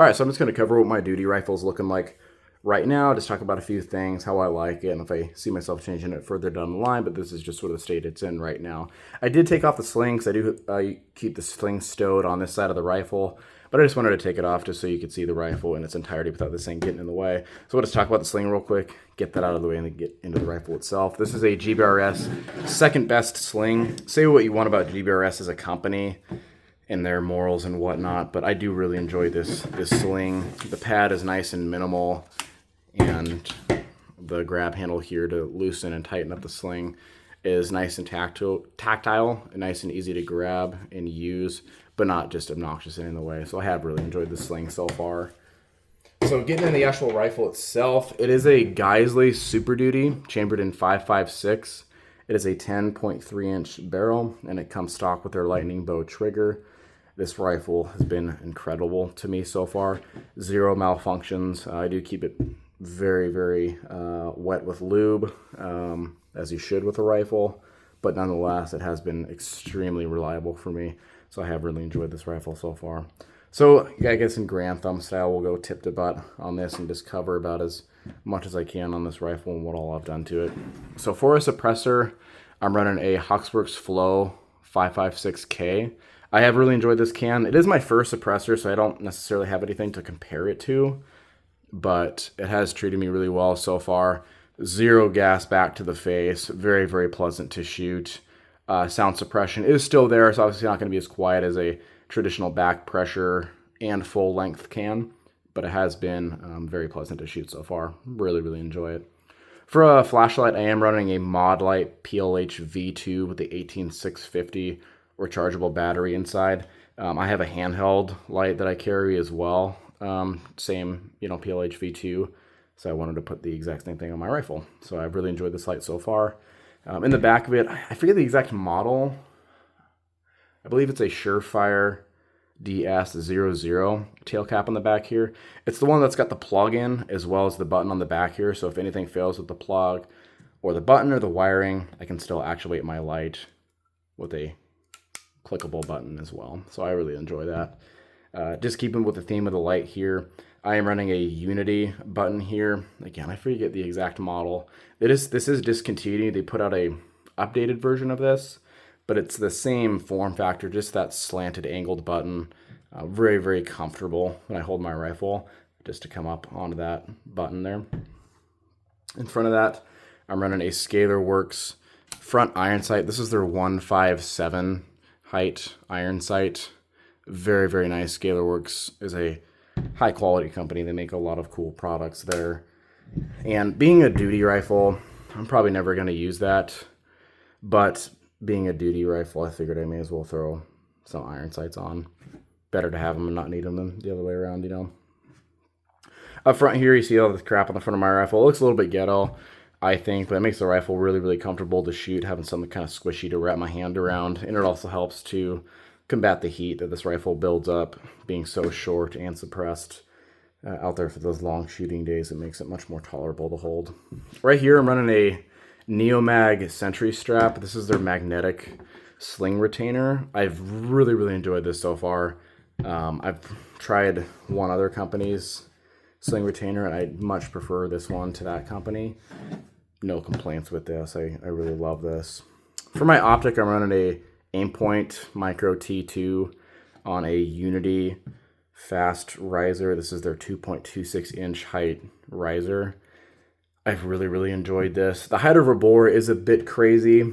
All right, so I'm just going to cover what my duty rifle is looking like right now. Just talk about a few things, how I like it, and if I see myself changing it further down the line. But this is just sort of the state it's in right now. I did take off the sling because I do keep the sling stowed on this side of the rifle. But I just wanted to take it off just so you could see the rifle in its entirety without this thing getting in the way. So we'll just talk about the sling real quick, get that out of the way, and then get into the rifle itself. This is a GBRS second best sling. Say what you want about GBRS as a company and their morals and whatnot, but I do really enjoy this sling. The pad is nice and minimal, and the grab handle here to loosen and tighten up the sling is nice and tactile, and nice and easy to grab and use, but not just obnoxious and in the way. So I have really enjoyed the sling so far. So getting in the actual rifle itself, it is a Geissele Super Duty, chambered in 5.56. It is a 10.3-inch barrel, and it comes stock with their lightning bow trigger. This rifle has been incredible to me so far. Zero malfunctions. I do keep it very, very wet with lube, as you should with a rifle. But nonetheless, it has been extremely reliable for me. So I have really enjoyed this rifle so far. So I guess in Grand Thumb style, we'll go tip to butt on this and just cover about as much as I can on this rifle and what all I've done to it. So for a suppressor, I'm running a Hoxworks Flow 556K. I have really enjoyed this can. It is my first suppressor, so I don't necessarily have anything to compare it to, but it has treated me really well so far. Zero gas back to the face. Very, very pleasant to shoot. Sound suppression is still there. It's obviously not going to be as quiet as a traditional back pressure and full length can, but it has been very pleasant to shoot so far. Really, really enjoy it. For a flashlight, I am running a Modlite PLH V2 with the 18650 rechargeable battery inside. I have a handheld light that I carry as well. Same, PLH V2. So I wanted to put the exact same thing on my rifle. So I've really enjoyed this light so far. In the back of it, I forget the exact model. I believe it's a Surefire DS00 tail cap on the back here. It's the one that's got the plug in as well as the button on the back here. So if anything fails with the plug or the button or the wiring, I can still actuate my light with a clickable button as well. So I really enjoy that. Just keeping with the theme of the light here, I am running a Unity button here. Again, I forget the exact model. This is discontinued. They put out a updated version of this, but it's the same form factor, just that slanted angled button. Very, very comfortable when I hold my rifle, just to come up onto that button there. In front of that, I'm running a Scalar Works front iron sight. This is their 157 height iron sight. Very, very nice. Scalar Works is a high quality company. They make a lot of cool products there. And being a duty rifle, I'm probably never going to use that, but being a duty rifle, I figured I may as well throw some iron sights on. Better to have them and not need them than the other way around, Up front here, you see all the crap on the front of my rifle. It looks a little bit ghetto, I think, but it makes the rifle really, really comfortable to shoot, having something kind of squishy to wrap my hand around. And it also helps to combat the heat that this rifle builds up, being so short and suppressed out there for those long shooting days. It makes it much more tolerable to hold. Right here, I'm running a Neomag Sentry strap. This is their magnetic sling retainer. I've really, really enjoyed this so far. I've tried one other company's sling retainer, and I much prefer this one to that company. No complaints with this. I really love this. For my optic, I'm running a Aimpoint Micro T2 on a Unity fast riser. This is their 2.26 inch height riser. I've really, really enjoyed this. The height of a bore is a bit crazy,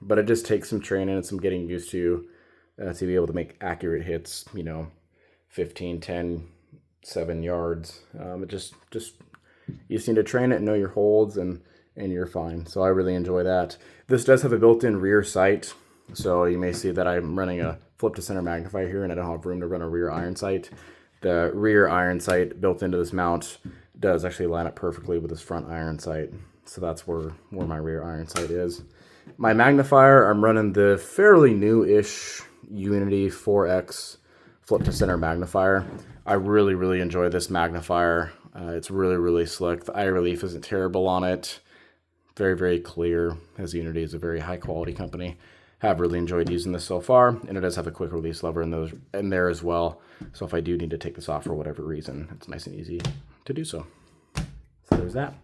but it just takes some training and some getting used to be able to make accurate hits, 15, 10, 7 yards. It just you just need to train it and know your holds, and you're fine. So I really enjoy that. This does have a built-in rear sight, so you may see that I'm running a flip to center magnifier here, and I don't have room to run a rear iron sight. The rear iron sight built into this mount does actually line up perfectly with this front iron sight, so that's where my rear iron sight is. My magnifier, I'm running the fairly new-ish Unity 4X flip to center magnifier. I really, really enjoy this magnifier. It's really, really slick. The eye relief isn't terrible on it. Very, very clear, as Unity is a very high quality company. have really enjoyed using this so far, and it does have a quick release lever in there as well. So if I do need to take this off for whatever reason, it's nice and easy to do so. So there's that.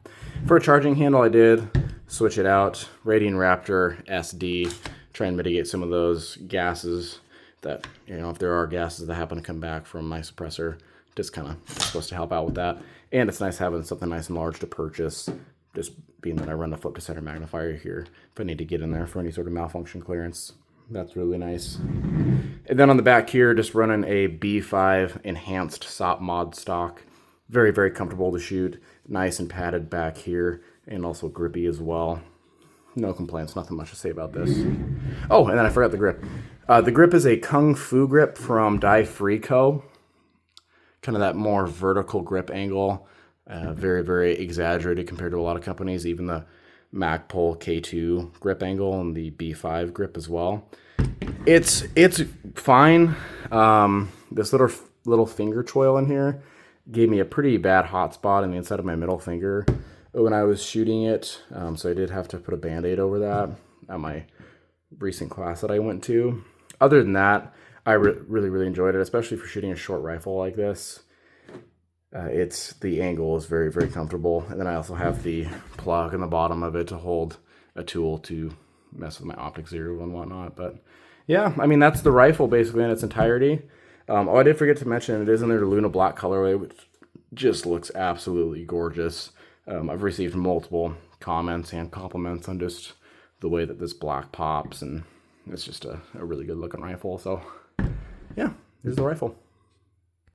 For a charging handle, I did switch it out. Radian Raptor SD, try and mitigate some of those gases that, you know, if there are gases that happen to come back from my suppressor, just kind of supposed to help out with that. And it's nice having something nice and large to purchase, just being that I run the focus center magnifier here. If I need to get in there for any sort of malfunction clearance, that's really nice. And then on the back here, just running a B5 enhanced SOP mod stock. Very, very comfortable to shoot. Nice and padded back here, and also grippy as well. No complaints, nothing much to say about this. Oh, and then I forgot the grip. The grip is a Kung Fu grip from Die Free Co. Kind of that more vertical grip angle. Very, very exaggerated compared to a lot of companies. Even the Magpul K2 grip angle and the B5 grip as well. It's fine. This little finger choil in here gave me a pretty bad hot spot in the inside of my middle finger when I was shooting it. So I did have to put a Band-Aid over that at my recent class that I went to. Other than that, I really, really enjoyed it, especially for shooting a short rifle like this. The angle is very, very comfortable. And then I also have the plug in the bottom of it to hold a tool to mess with my optic zero and whatnot. But yeah, I mean, that's the rifle basically in its entirety. Oh, I did forget to mention, it is in their Luna Black colorway, which just looks absolutely gorgeous. I've received multiple comments and compliments on just the way that this black pops, and it's just a really good looking rifle. So yeah, here's the rifle.